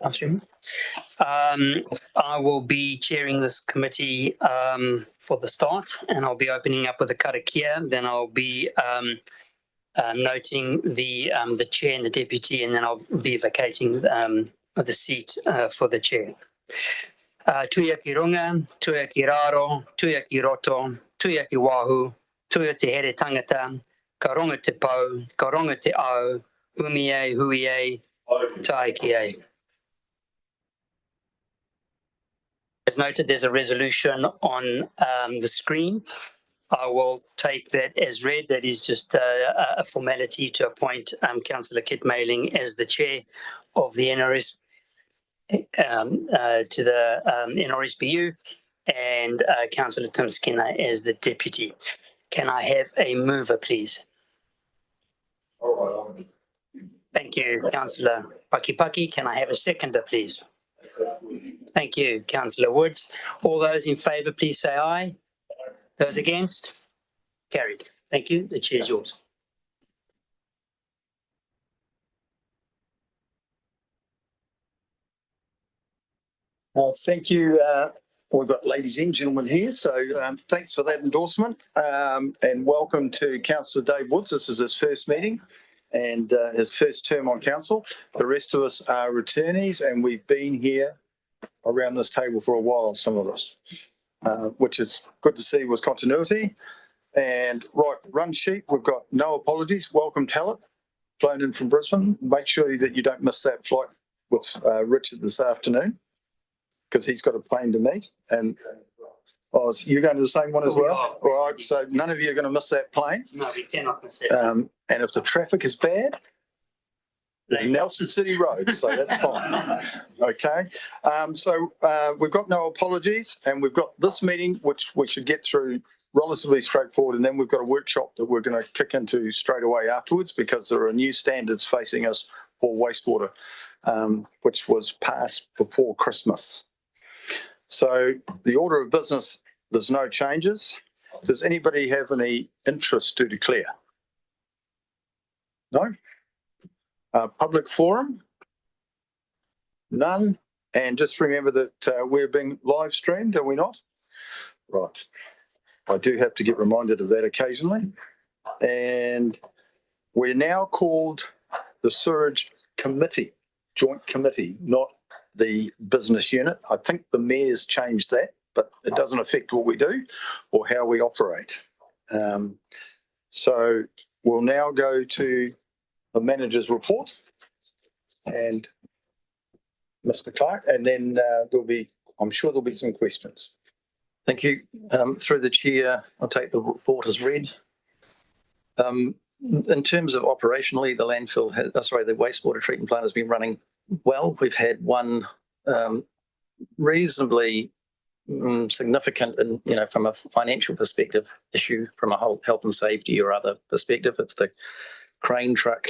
Chairman. I will be chairing this committee for the start, and I'll be opening up with a karakia. Then I'll be noting the chair and the deputy, and then I'll be vacating the seat for the chair. Tuia ki runga, tuia ki raro, tuia ki roto, tuia ki wahu, tuia te here tangata, ka ronga te pau, ka ronga te au, umi e, hui e, tai ki e. As noted, there's a resolution on the screen. I will take that as read. That is just a formality to appoint Councillor Kit Mailing as the chair of the NRS to the NRSBU, and Councillor Tim Skinner as the deputy. Can I have a mover, please? Thank you, Councillor Pakipaki. Can I have a seconder, please? Thank you, Councillor Woods. All those in favour, please say aye. Those against? Carried. Thank you. The chair is yours. Thank you. We've got ladies and gentlemen here, so thanks for that endorsement, and welcome to Councillor Dave Woods. This is his first meeting and his first term on council. The rest of us are returnees, and we've been here around this table for a while, some of us, which is good to see with continuity. And right, run sheet, we've got no apologies. Welcome talent, flown in from Brisbane. Make sure that you don't miss that flight with Richard this afternoon, because he's got a plane to meet. And you're going to the same one as well? All right, so none of you are going to miss that plane. No, we cannot miss it. And if the traffic is bad, Nelson City Road, so that's fine. Okay, so we've got no apologies, and we've got this meeting, which we should get through relatively straightforward, and then we've got a workshop that we're going to kick into straight away afterwards, because there are new standards facing us for wastewater, which was passed before Christmas. So the order of business, there's no changes. Does anybody have any interest to declare? No? Public forum? None. And just remember that we're being live streamed, are we not? Right. I do have to get reminded of that occasionally. And we're now called the Sewerage Committee, Joint Committee, not the business unit. I think the mayor's changed that, but it doesn't affect what we do or how we operate. So we'll now go to the manager's report and Mr. Clark, and then I'm sure there'll be some questions. Thank you. Through the chair, I'll take the report as read. In terms of operationally, the the wastewater treatment plant has been running well. We've had one reasonably significant, and from a financial perspective, issue from a whole health and safety or other perspective. It's the crane truck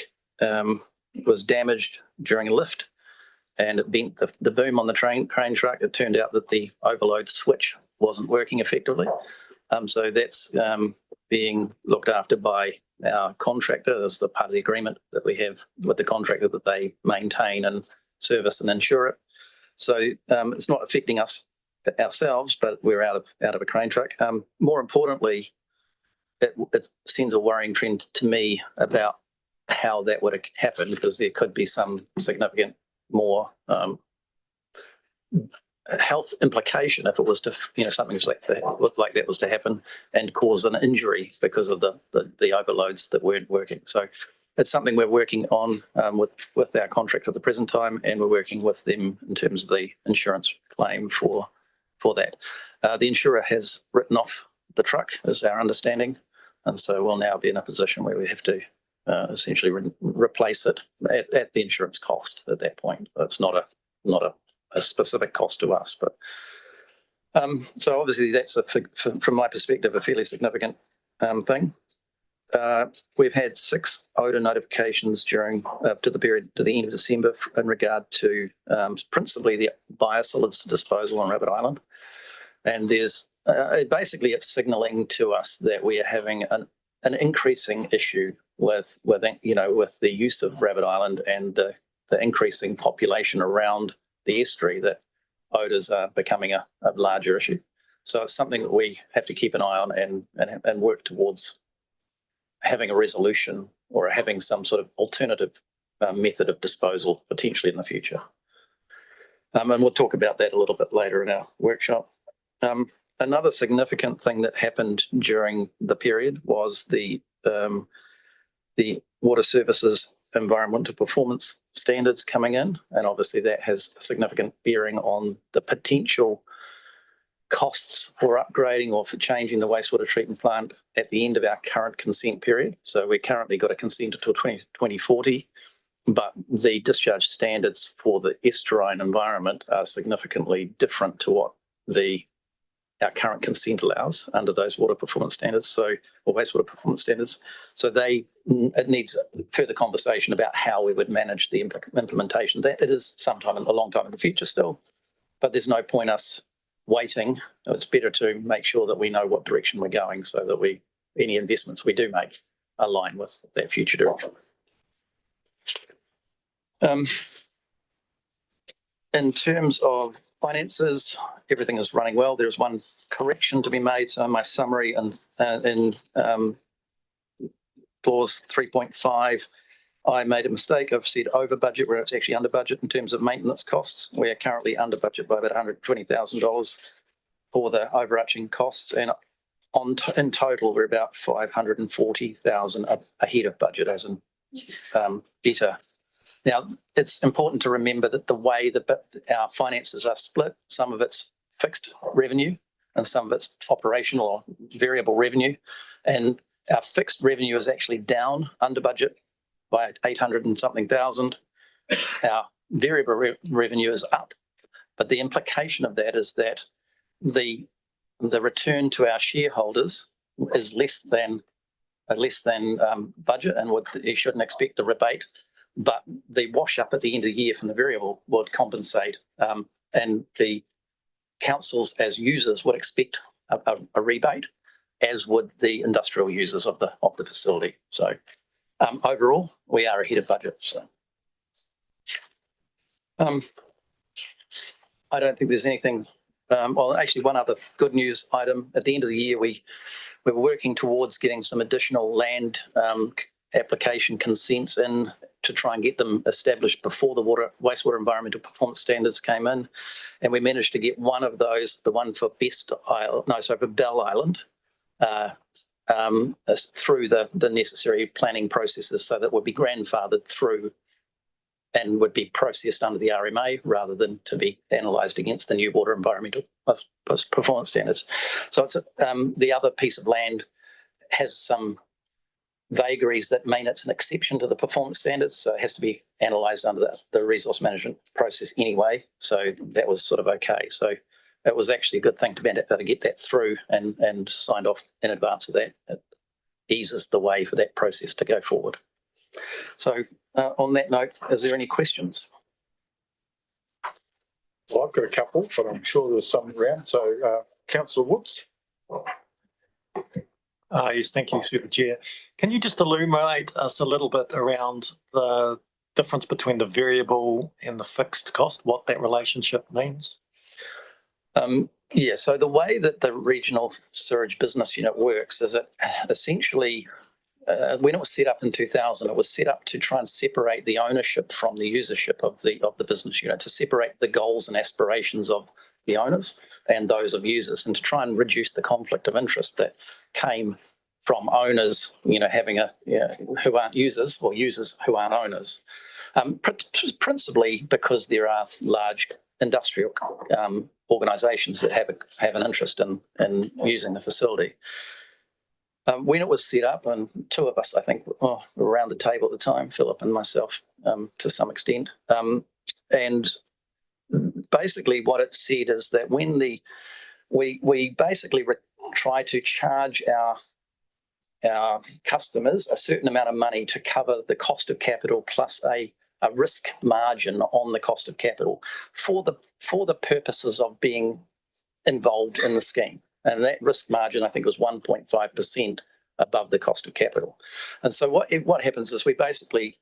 was damaged during a lift, and it bent the boom on the crane truck. It turned out that the overload switch wasn't working effectively. So that's being looked after by our contractor as the part of the agreement that we have with the contractor, that they maintain and service and insure it. So it's not affecting us ourselves, but we're out of a crane truck. More importantly, it sends a worrying trend to me about how that would happen, because there could be some significant more health implication if it was to, something like that was to happen and cause an injury because of the overloads that weren't working. So it's something we're working on with our contractor at the present time, and we're working with them in terms of the insurance claim for that. The insurer has written off the truck, is our understanding, and so we'll now be in a position where we have to essentially replace it at the insurance cost at that point. It's not a specific cost to us, but so obviously that's from my perspective a fairly significant thing. We've had 6 odour notifications during to the end of December in regard to principally the biosolids disposal on Rabbit Island, and there's basically it's signalling to us that we are having an increasing issue with the use of Rabbit Island and the the increasing population around the estuary that odours are becoming a larger issue. So it's something that we have to keep an eye on and work towards having a resolution or having some sort of alternative method of disposal potentially in the future. And we'll talk about that a little bit later in our workshop. Another significant thing that happened during the period was the Water Services Environmental Performance Standards coming in, and obviously that has a significant bearing on the potential costs for upgrading or for changing the wastewater treatment plant at the end of our current consent period. So we currently got a consent until 2040, but the discharge standards for the estuarine environment are significantly different to what our current consent allows under those water performance standards, or wastewater performance standards. So it needs further conversation about how we would manage the implementation. That it is a long time in the future still, but there's no point us waiting. It's better to make sure that we know what direction we're going so that any investments we do make align with that future direction. In terms of finances, everything is running well. There's one correction to be made. So in my summary in clause 3.5, I made a mistake. I've said over budget where it's actually under budget in terms of maintenance costs. We are currently under budget by about $120,000 for the overarching costs. And in total, we're about $540,000 ahead of budget, as in better. Now, it's important to remember that the way that our finances are split, some of it's fixed revenue and some of it's operational or variable revenue. And our fixed revenue is actually down under budget by 800 and something thousand. Our variable revenue is up. But the implication of that is that the return to our shareholders is less than budget, and you shouldn't expect the rebate. But the wash up at the end of the year from the variable would compensate, and the councils as users would expect a rebate, as would the industrial users of the facility. So overall, we are ahead of budget. So I don't think there's anything. Well, actually, one other good news item. At the end of the year, we were working towards getting some additional land application consents in to try and get them established before the wastewater environmental performance standards came in, and we managed to get one of those, the one for for Bell Island, through the necessary planning processes, so that would be grandfathered through and would be processed under the RMA rather than to be analysed against the new water environmental performance standards. So it's the other piece of land has some vagaries that mean it's an exception to the performance standards, so it has to be analysed under the resource management process anyway. So that was sort of okay. So it was actually a good thing to be able to get that through and signed off in advance of that. It eases the way for that process to go forward. So on that note, is there any questions? Well, I've got a couple, but I'm sure there's some around. So Councillor Woods. Yes, thank you, Super Chair. Can you just illuminate us a little bit around the difference between the variable and the fixed cost, what that relationship means? Yeah, so the way that the regional sewerage business unit works is it essentially, when it was set up in 2000, it was set up to try and separate the ownership from the usership of the business unit, to separate the goals and aspirations of the owners and those of users, and to try and reduce the conflict of interest that came from owners, having who aren't users, or users who aren't owners. Principally because there are large industrial organisations that have an interest in using the facility. When it was set up, and two of us, I think, were around the table at the time, Philip and myself, to some extent, and basically what it said is that when we basically try to charge our customers a certain amount of money to cover the cost of capital plus a risk margin on the cost of capital for the purposes of being involved in the scheme. And that risk margin, I think, was 1.5% above the cost of capital. And so what happens is we basically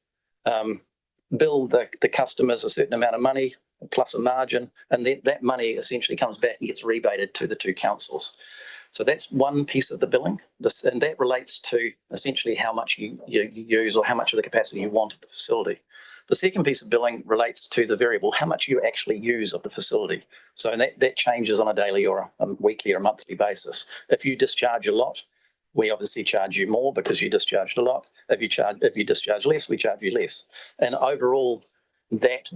bill the customers a certain amount of money plus a margin, and then that money essentially comes back and gets rebated to the two councils. So that's one piece of the billing, and that relates to essentially how much you use or how much of the capacity you want at the facility. The second piece of billing relates to the variable, how much you actually use of the facility. So that changes on a daily or a weekly or a monthly basis. If you discharge a lot, we obviously charge you more because you discharged a lot. If you discharge less, we charge you less. And overall, that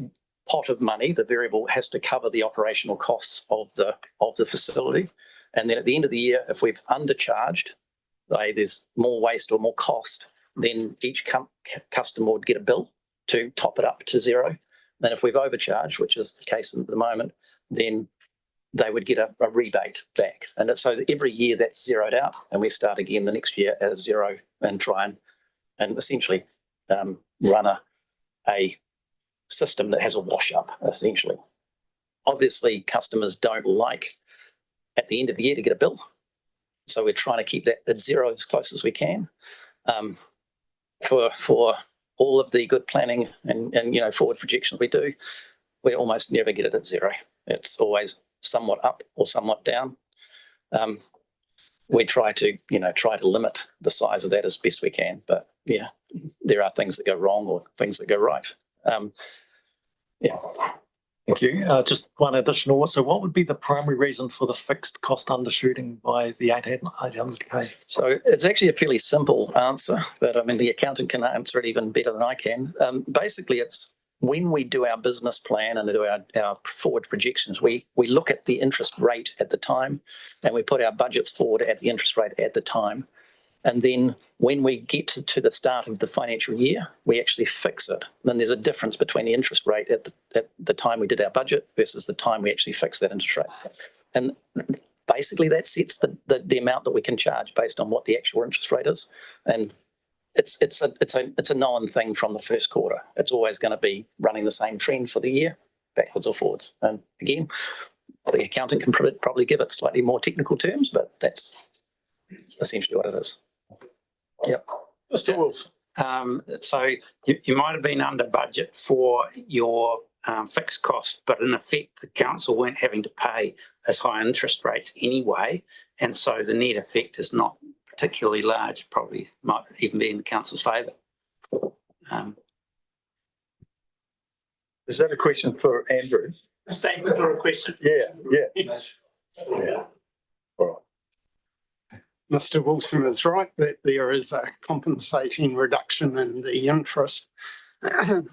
pot of money, the variable, has to cover the operational costs of the facility. And then at the end of the year, if we've undercharged, there's more waste or more cost, then each customer would get a bill to top it up to zero. Then if we've overcharged, which is the case at the moment, then they would get a rebate back. And so every year that's zeroed out, and we start again the next year at zero and try and essentially run a system that has a wash up, essentially. Obviously, customers don't like at the end of the year to get a bill. So we're trying to keep that at zero as close as we can. For all of the good planning and forward projections we do, we almost never get it at zero. It's always somewhat up or somewhat down. We try to limit the size of that as best we can, but yeah, there are things that go wrong or things that go right. Thank you. Just one additional. So what would be the primary reason for the fixed cost undershooting by the 800K? So it's actually a fairly simple answer, but I mean, the accountant can answer it even better than I can. Basically, it's when we do our business plan and do our forward projections, we look at the interest rate at the time, and we put our budgets forward at the interest rate at the time. And then when we get to the start of the financial year, we actually fix it. Then there's a difference between the interest rate at the time we did our budget versus the time we actually fix that interest rate. And basically that sets the amount that we can charge based on what the actual interest rate is. And it's a known thing from the first quarter. It's always going to be running the same trend for the year, backwards or forwards. And again, the accountant can probably give it slightly more technical terms, but that's essentially what it is. Yep. Mr. Wilson. So you might have been under budget for your fixed cost, but in effect, the council weren't having to pay as high interest rates anyway. And so the net effect is not particularly large, probably might even be in the council's favour. Is that a question for Andrew? A statement or a question? Yeah. All right. Mr. Wilson is right that there is a compensating reduction in the interest. In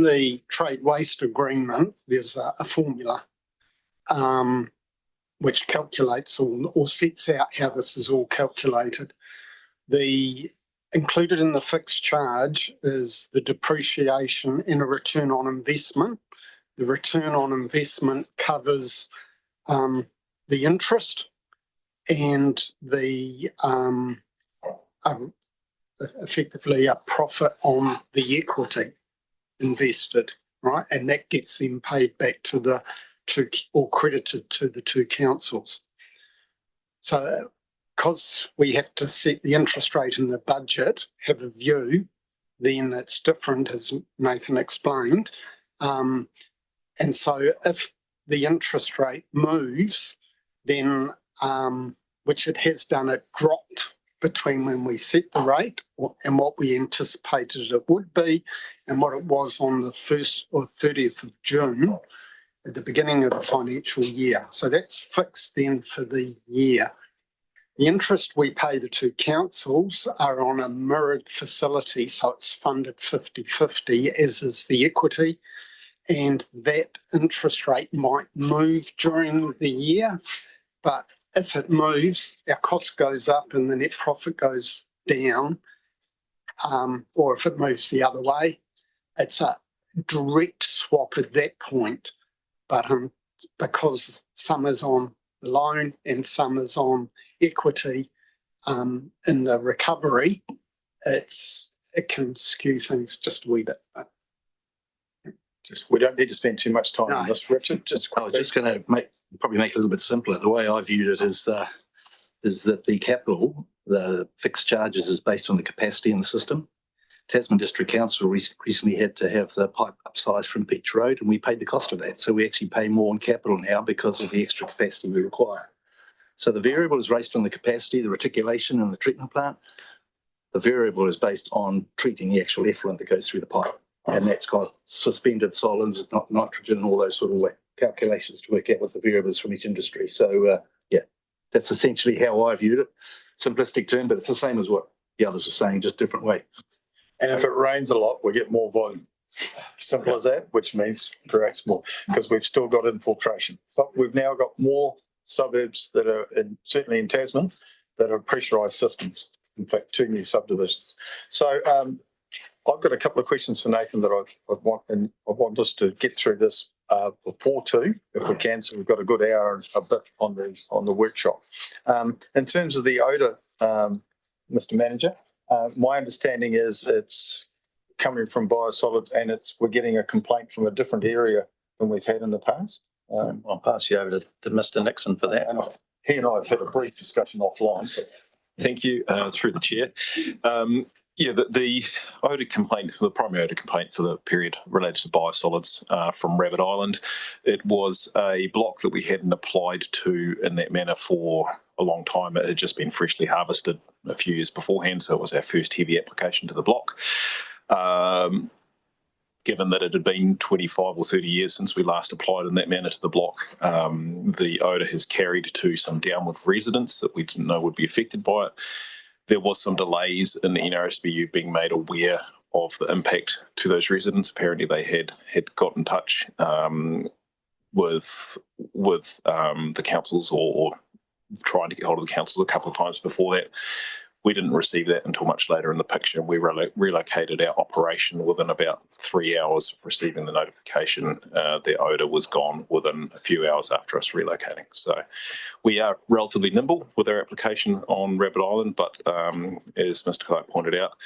the trade waste agreement, there's a formula which calculates or sets out how this is all calculated. Included in the fixed charge is the depreciation and a return on investment. The return on investment covers the interest and the effectively a profit on the equity invested, right? And that gets them paid back to the two, or credited to the two councils. So because we have to set the interest rate in the budget, have a view, then it's different, as Nathan explained. And so if the interest rate moves, then which it has done, it dropped between when we set the rate and what we anticipated it would be and what it was on the 1st or 30th of June at the beginning of the financial year. So that's fixed then for the year. The interest we pay the two councils are on a mirrored facility, so it's funded 50-50, as is the equity, and that interest rate might move during the year, but if it moves, our cost goes up and the net profit goes down, or if it moves the other way, it's a direct swap at that point. But because some is on the loan and some is on equity in the recovery, it can skew things just a wee bit. But we don't need to spend too much time on this, Richard. I was just going to probably make it a little bit simpler. The way I viewed it is that the capital, the fixed charges, is based on the capacity in the system. Tasman District Council recently had to have the pipe upsized from Beach Road, and we paid the cost of that. So we actually pay more on capital now because of the extra capacity we require. So the variable is based on the capacity, the reticulation and the treatment plant. The variable is based on treating the actual effluent that goes through the pipe. And that's got suspended solids, not nitrogen, and all those sort of calculations to work out what the variables from each industry. So yeah, that's essentially how I viewed it. Simplistic term, but it's the same as what the others are saying, just different way. And if it rains a lot, we get more volume. Simple as that, which means creates more, because we've still got infiltration. But we've now got more suburbs that are certainly in Tasman that are pressurised systems. In fact, 2 new subdivisions. So I've got a couple of questions for Nathan that I want us to get through this before 2, if we can. So we've got a good hour and a bit on the workshop. In terms of the odour, Mr. Manager, my understanding is it's coming from biosolids, and we're getting a complaint from a different area than we've had in the past. I'll pass you over to Mr. Nixon for that. And he and I have had a brief discussion offline. But Thank you, through the chair. Yeah, the odour complaint, the primary odour complaint for the period related to biosolids from Rabbit Island, it was a block that we hadn't applied to in that manner for a long time. It had just been freshly harvested a few years beforehand, so it was our first heavy application to the block. Given that it had been 25 or 30 years since we last applied in that manner to the block, the odour has carried to some downward residents that we didn't know would be affected by it. There was some delays in the NRSBU being made aware of the impact to those residents. Apparently they had got in touch with the councils or trying to get hold of the councils a couple of times before that. We didn't receive that until much later in the picture. We relocated our operation within about 3 hours of receiving the notification. The odour was gone within a few hours after us relocating. So we are relatively nimble with our application on Rabbit Island, but as Mr. Clark pointed out,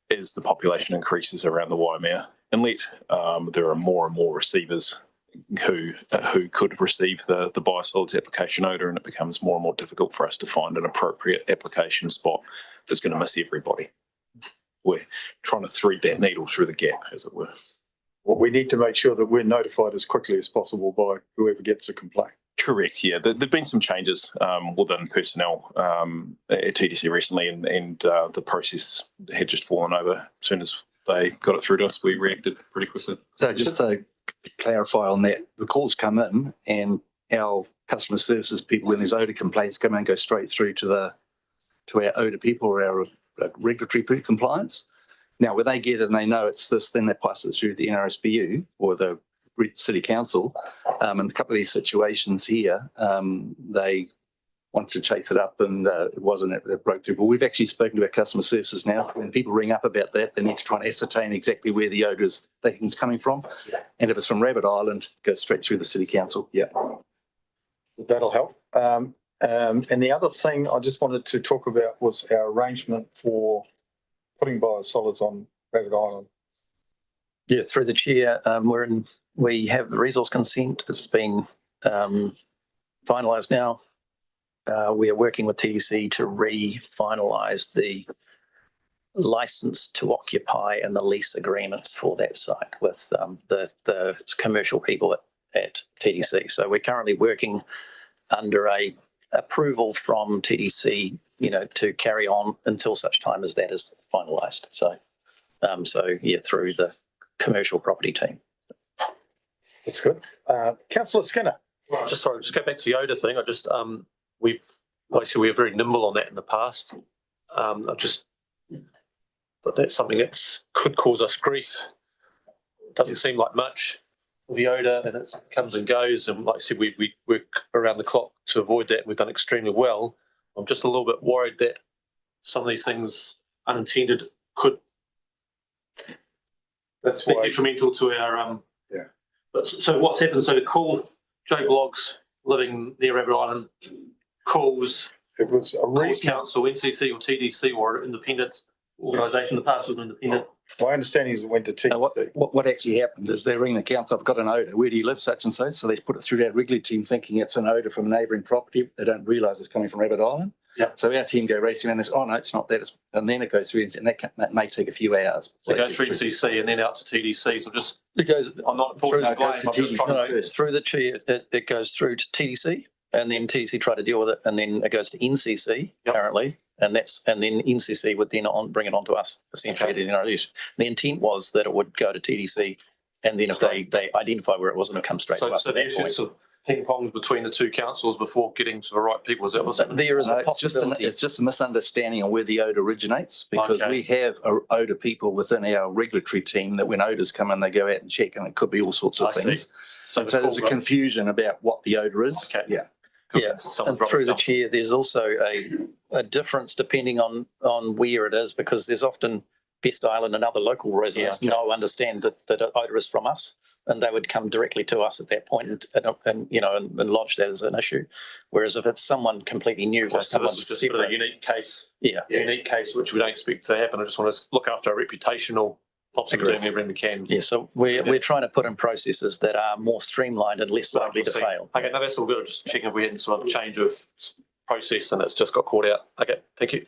as the population increases around the Waimea Inlet, there are more and more receivers who could receive the biosolids application odour, and it becomes more and more difficult for us to find an appropriate application spot that's going to miss everybody. We're trying to thread that needle through the gap, as it were. well, we need to make sure that we're notified as quickly as possible by whoever gets a complaint. Correct, yeah. There have been some changes within personnel at TDC recently, and the process had just fallen over. As soon as they got it through to us, we reacted pretty quickly. So just to clarify on that, the calls come in and our customer services people, when there's odour complaints, come in and go straight through to our odour people or our regulatory compliance. Now, when they get it and they know it's this, then they pass it through the NRSBU or the City Council. In a couple of these situations here, they wanted to chase it up and it wasn't, it broke through. But we've actually spoken to our customer services now. When people ring up about that, they need to try and ascertain exactly where the odour is they think it's coming from. And if it's from Rabbit Island, it goes straight through the City Council. Yeah. That'll help. And the other thing I just wanted to talk about was our arrangement for putting biosolids on Rabbit Island. Yeah, through the chair, we have resource consent. It's been finalised now. We are working with TDC to re-finalise the licence to occupy and the lease agreements for that site with the commercial people at TDC. So we're currently working under a approval from TDC, to carry on until such time as that is finalised. So yeah, through the commercial property team. That's good. Councillor Skinner. Just go back to the odour thing. We were very nimble on that in the past. But that's something that could cause us grief. It doesn't seem like much for the odour, and it comes and goes. And like I said, we work around the clock to avoid that. We've done extremely well. I'm just a little bit worried that some of these things, unintended, could be detrimental to our. Yeah. But so what's happened? So to call Joe Bloggs living near Rabbit Island calls. It was a calls council, NCC or TDC or independent organisation. The past was an independent. My understanding is it went to TDC. What actually happened is they ring the council, I've got an odour, where do you live, such and such? So they put it through that regulatory team thinking it's an odour from a neighbouring property. They don't realise it's coming from Rabbit Island. Yeah. So our team go racing around this, oh no, it's not that, and then it goes through and that may take a few hours. So it goes through NCC and then out to TDC. So just, It goes I'm not through, putting the blame, I'm just trying no, to. no, through the chair, it goes through to TDC, and then TDC try to deal with it, and then it goes to NCC Yep. currently, and then NCC would then bring it on to us essentially. Okay. The intent was that it would go to TDC, and then if they identify where it was, and it comes straight to us So at the that point. issues of ping pongs between the two councils before getting to the right people, is that what's happening? There is No, a it's possibility. it's just a misunderstanding on where the odour originates, because Okay. we have odour people within our regulatory team that when odours come in, they go out and check, and it could be all sorts of I see. things. So And so there's a confusion about what the odour is. Okay. Yeah. Yeah, and through the chair, there's also a difference depending on where it is, because there's often Best Island and other local residents Yeah, okay. understand that odour is from us, and they would come directly to us at that point and lodge that as an issue. Whereas if it's someone completely new, Okay, or so someone this is just a bit of a unique case. yeah. Unique case which we don't expect to happen. I just want to look after our reputational pops and Agreed. doing everything we can. Yeah, so we're trying to put in processes that are more streamlined and less likely to fail. Okay, no, that's all good. Just checking if we had some other change of process and it's just got caught out. Okay, thank you.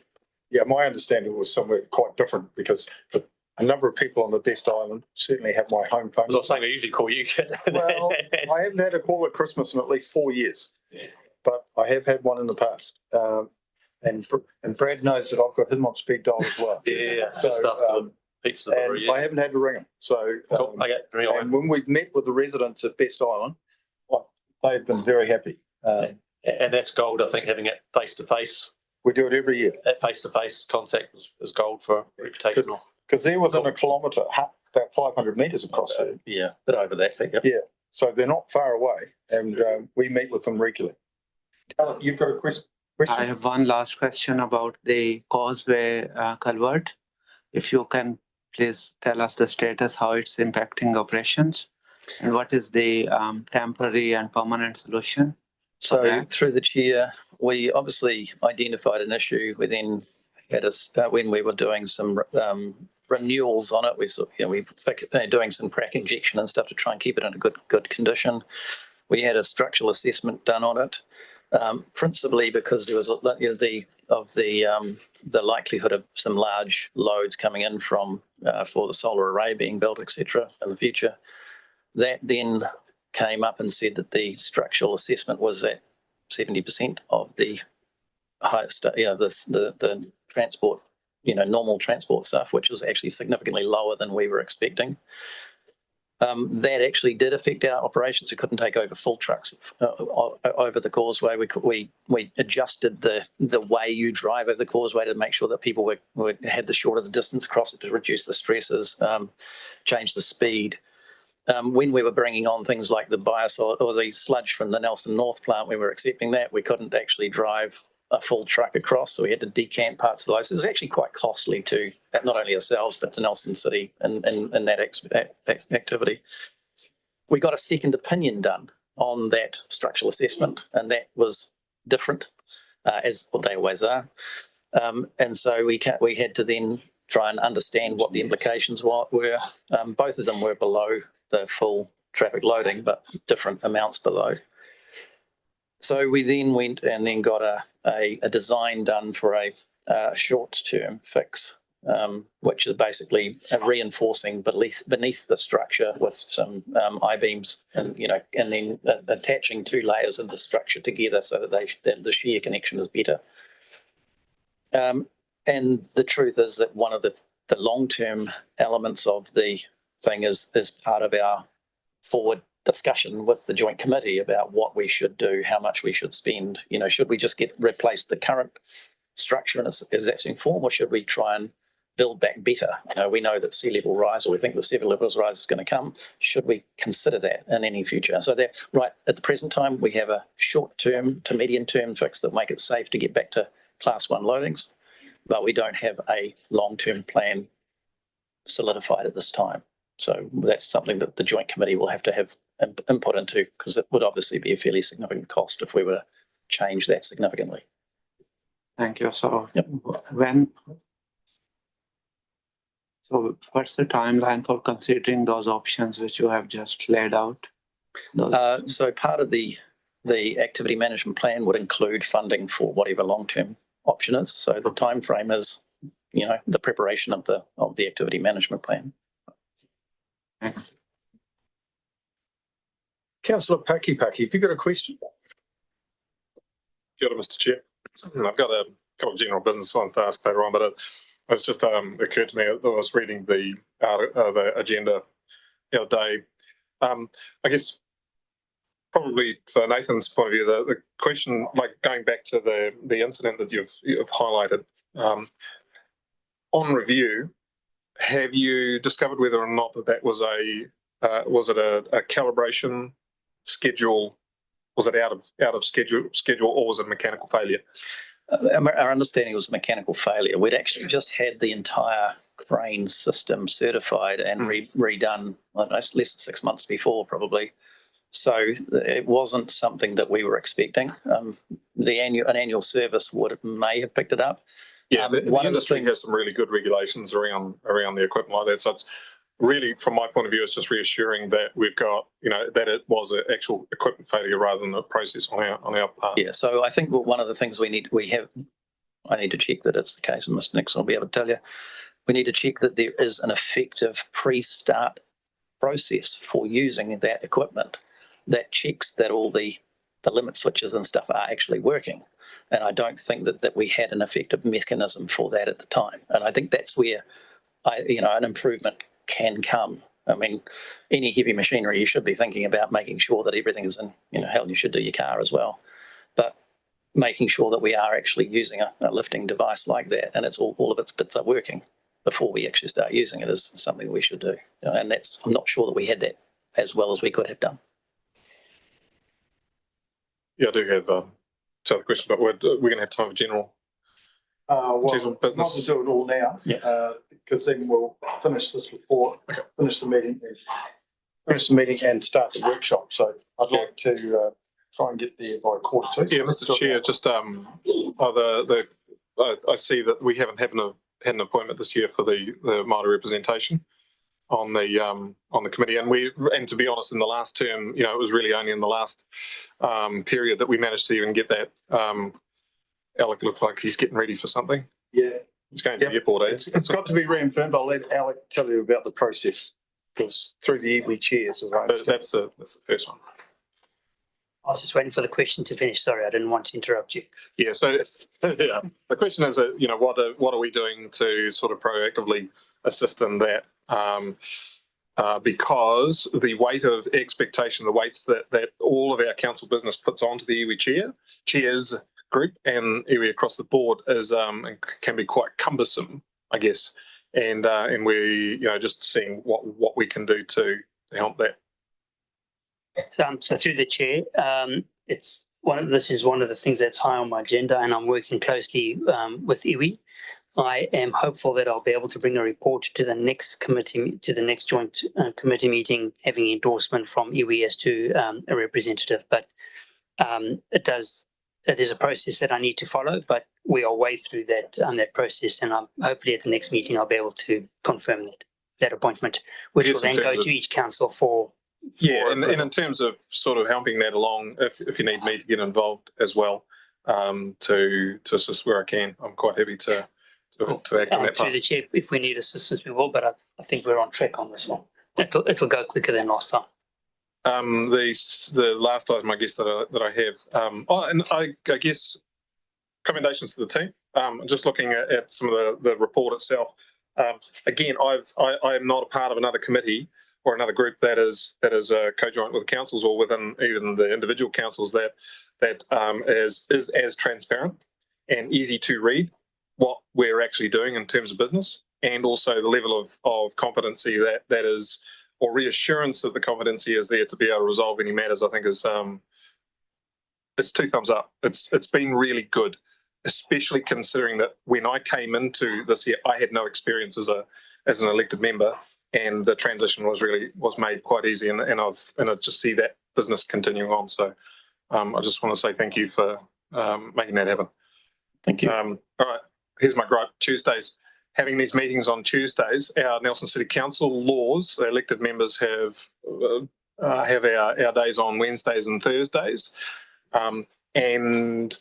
Yeah, my understanding was somewhere quite different, because a number of people on the Best Island certainly have my home phone. As I was saying, I usually call you. Well, I haven't had a call at Christmas in at least 4 years, but I have had one in the past. And Brad knows that I've got him on speed dial as well. Yeah, So, good stuff. Pizza delivery, And I yeah. haven't had to ring him. So, Cool. Okay, very well. and when we've met with the residents at Best Island, they've been very happy. And that's gold, I think, having it face to face. We do it every year, That face to face contact is gold for reputational. because they're within a kilometre, about 500 metres across there. Yeah, but over that, yeah. So they're not far away, and we meet with them regularly. You've got a question? I have one last question about the causeway culvert. If you can please tell us the status, how it's impacting operations, and what is the temporary and permanent solution? So Okay. through the chair, we obviously identified an issue. We then had when we were doing some renewals on it, we doing some crack injection and stuff to try and keep it in a good condition. We had a structural assessment done on it, principally because there was the likelihood of some large loads coming in from for the solar array being built, etc. in the future. That then came up and said that the structural assessment was at 70% of the highest, the transport, normal transport stuff, which was actually significantly lower than we were expecting. That actually did affect our operations. We couldn't take over full trucks over the causeway. We adjusted the way you drive over the causeway to make sure that people had the shortest distance across it to reduce the stresses, change the speed. When we were bringing on things like the biosolid or the sludge from the Nelson North plant, we were accepting that. We couldn't actually drive a full truck across, so we had to decant parts of those. So it was actually quite costly to not only ourselves, but to Nelson City in that activity. We got a second opinion done on that structural assessment, and that was different, as they always are. And so we had to then try and understand what the implications were. Both of them were below the full traffic loading, but different amounts below. So we then went and then got a design done for a short-term fix, which is basically reinforcing beneath the structure with some I-beams, and then attaching two layers of the structure together so that the shear connection is better. And the truth is that one of the long-term elements of the thing is part of our forward discussion with the joint committee about what we should do, how much we should spend. Should we just replace the current structure in its existing form, or should we try and build back better? We know that sea level rise, or we think the sea level rise is going to come. Should we consider that in any future? So that right at the present time, we have a short-term to medium-term fix that make it safe to get back to Class 1 loadings, but we don't have a long-term plan solidified at this time. So that's something that the joint committee will have to have input into, because it would obviously be a fairly significant cost if we were to change that significantly. Thank you. So Yep. What's the timeline for considering those options which you have just laid out? So part of the activity management plan would include funding for whatever long-term option is. So the time frame is, the preparation of the activity management plan. Thanks. Councillor Paki, have you got a question? Kia ora, Mr. Chair. I've got a couple of general business ones to ask later on, but it's just occurred to me that I was reading the agenda the other day. I guess probably for Nathan's point of view, the question, like going back to the incident that you've highlighted, on review, have you discovered whether or not that was was it a calibration schedule? Was it out of schedule, or was it mechanical failure? Our understanding was mechanical failure. We'd actually just had the entire crane system certified and redone, I don't know, less than 6 months before probably. So it wasn't something that we were expecting. An annual service may have picked it up. Yeah, the industry has some really good regulations around the equipment like that. So it's really, from my point of view, it's just reassuring that we've got, that it was an actual equipment failure rather than a process on our part. Yeah, so I think one of the things I need to check that it's the case, and Mr. Nixon will be able to tell you, we need to check that there is an effective pre-start process for using that equipment that checks that all the limit switches and stuff are actually working. And I don't think that we had an effective mechanism for that at the time. And I think that's where an improvement can come. I mean, any heavy machinery, you should be thinking about making sure that everything is in, how you should do your car as well. But making sure that we are actually using a lifting device like that and it's all of its bits are working before we actually start using it is something we should do. And I'm not sure that we had that as well as we could have done. Yeah, I do have other questions, but we're going to have time for general. Well, business. not to do it all now, because then we'll finish this report, finish the meeting and start the workshop. So I'd like to try and get there by 2:45. Yeah, Mr. Chair, just I see that we haven't had an appointment this year for the Māori representation on the committee, and to be honest, in the last term, it was really only in the last period that we managed to even get that. Alec looks like he's getting ready for something. Yeah. He's going to the airport. It's got to be reaffirmed. I'll let Alec tell you about the process, because through the iwi chairs. That's the first one. I was just waiting for the question to finish. Sorry, I didn't want to interrupt you. Yeah, so the question is, what are we doing to sort of proactively assist in that? Because the weight of expectation, the weights that all of our council business puts onto the iwi chairs group and iwi across the board is can be quite cumbersome, I guess. And we just seeing what we can do to help that. So through the chair, this is one of the things that's high on my agenda, and I'm working closely with iwi. I am hopeful that I'll be able to bring a report to the next joint committee meeting, having endorsement from iwi as to a representative. But there's a process that I need to follow, but we are way through that process, and hopefully at the next meeting I'll be able to confirm that appointment, which will then go to each council for. Yeah, and in terms of sort of helping that along, if you need me to get involved as well, to assist where I can, I'm quite happy to act on that. To the chair, if we need assistance, we will. But I think we're on track on this one. It'll go quicker than last time. The last item, I guess, that I have, and I guess commendations to the team. Just looking at some of the report itself. Again, I am not a part of another committee or another group that is co-joint with councils or within even the individual councils that is as transparent and easy to read what we're actually doing in terms of business, and also the level of competency that is, or reassurance that the competency is there to be able to resolve any matters. I think is it's 2 thumbs up. It's been really good, especially considering that when I came into this year, I had no experience as an elected member, and the transition was made quite easy, and I just see that business continuing on. So I just want to say thank you for making that happen. Thank you. All right, here's my gripe. Tuesdays. Having these meetings on Tuesdays, our Nelson City Council laws, the elected members have our days on Wednesdays and Thursdays, and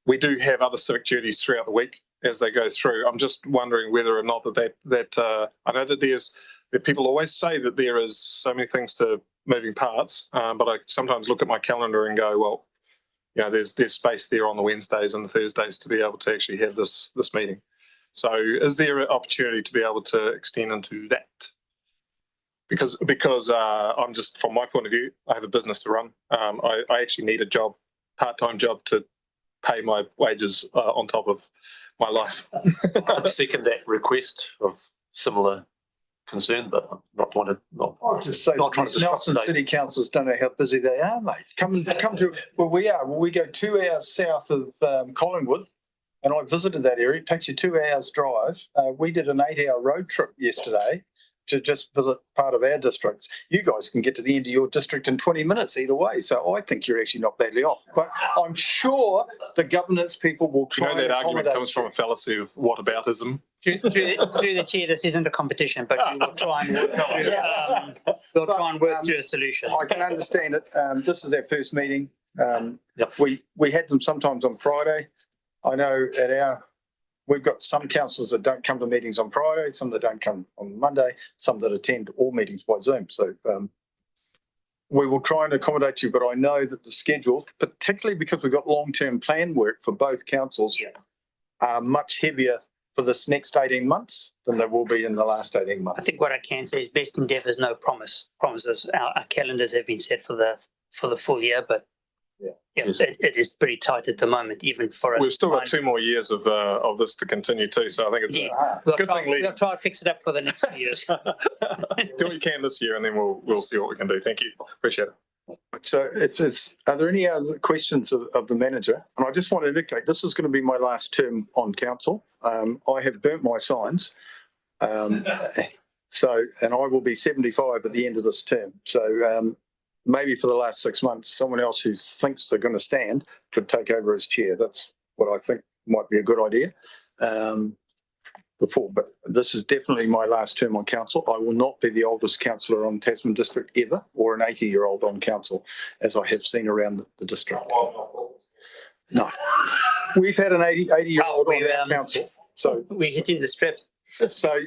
we do have other civic duties throughout the week as they go through. I'm just wondering whether or not that I know that people always say that there is so many things to moving parts, but I sometimes look at my calendar and go, well, there's space there on the Wednesdays and the Thursdays to be able to actually have this meeting. So is there an opportunity to be able to extend into that? Because I'm just, from my point of view, I have a business to run. I actually need a job, part-time job, to pay my wages on top of my life. I second that request of similar concern, but I'm not wanted. I'll just say, not trying to disrupt Nelson the day. City Councillors don't know how busy they are, mate. Come to where we are. Well, we go 2 hours south of Collingwood, and I visited that area. It takes you 2 hours drive. We did an 8-hour road trip yesterday to just visit part of our districts. You guys can get to the end of your district in 20 minutes either way. So I think you're actually not badly off. But I'm sure the governance people will try That and argument accommodate comes from a fallacy of whataboutism. Through the chair, this isn't a competition, but we will try and work through a solution. I can understand it. This is our first meeting. Yep. We had them sometimes on Friday. I know we've got some councillors that don't come to meetings on Friday, some that don't come on Monday, some that attend all meetings by Zoom. So we will try and accommodate you, but I know that the schedule, particularly because we've got long-term plan work for both councils, are much heavier for this next 18 months than there will be in the last 18 months. I think what I can say is best endeavours, no promises. Our calendars have been set for the full year, but it is pretty tight at the moment, even for us. We've still got 2 more years of this to continue too, so I think it's a good thing. We'll try and fix it up for the next few years. Do what you can this year, and then we'll see what we can do. Thank you. Appreciate it. So are there any other questions of the manager? And I just want to indicate, this is going to be my last term on council. I have burnt my signs. And I will be 75 at the end of this term. So maybe for the last 6 months, someone else who thinks they're going to stand could take over as chair. That's what I think might be a good idea. But this is definitely my last term on council. I will not be the oldest councillor on Tasman district ever, or an 80-year-old on council, as I have seen around the district. No, we've had an 80-year-old on our council. So we're hitting the straps. So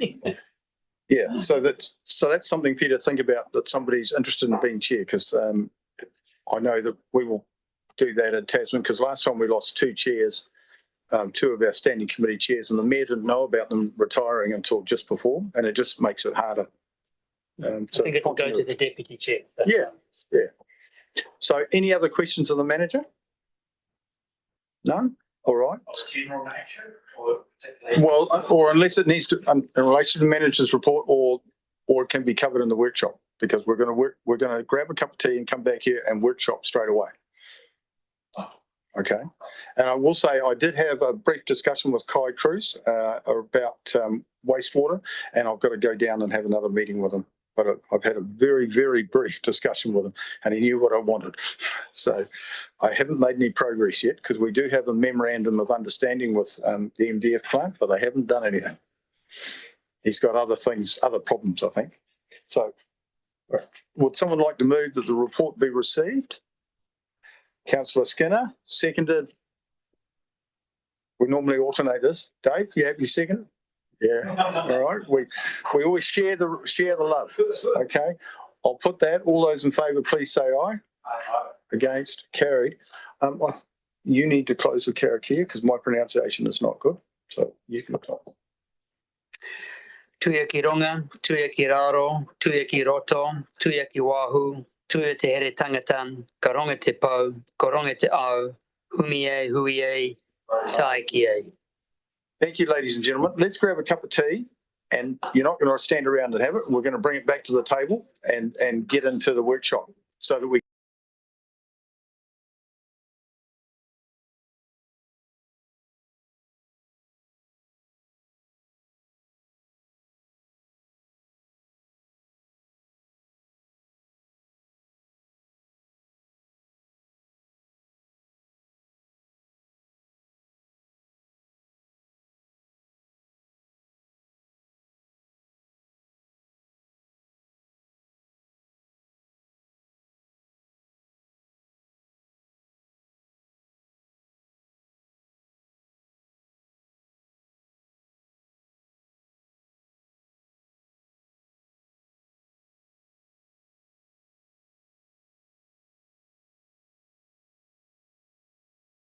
yeah, so that's something for you to think about, that somebody's interested in being chair, because I know that we will do that at Tasman, because last time we lost 2 chairs. 2 of our standing committee chairs, and the mayor didn't know about them retiring until just before, and it just makes it harder. I think it will go to the deputy chair. Yeah. So any other questions of the manager? None? All right. Well, or unless it needs to, in relation to the manager's report, or it can be covered in the workshop, because we're going to grab a cup of tea and come back here and workshop straight away. Okay. And I will say I did have a brief discussion with Kai Cruz about wastewater, and I've got to go down and have another meeting with him. But I've had a very, very brief discussion with him, and he knew what I wanted. So I haven't made any progress yet, because we do have a memorandum of understanding with the MDF plant, but they haven't done anything. He's got other problems, I think. So would someone like to move that the report be received? Councillor Skinner, seconded. We normally alternate this. Dave, you happy second? Yeah. All right. We always share the love. Okay. I'll put that. All those in favour, please say aye. Aye. Against, carried. You need to close with Karakia, because my pronunciation is not good. So you can close. Tuia ki ronga, tuia ki raro, tuia ki roto, tuia ki wahu, tuia te here tangata, ka ronga te pau, ka ronga te au, humie, huie, tai ki e. Thank you, ladies and gentlemen. Let's grab a cup of tea, and you're not going to stand around and have it. We're going to bring it back to the table and get into the workshop so that we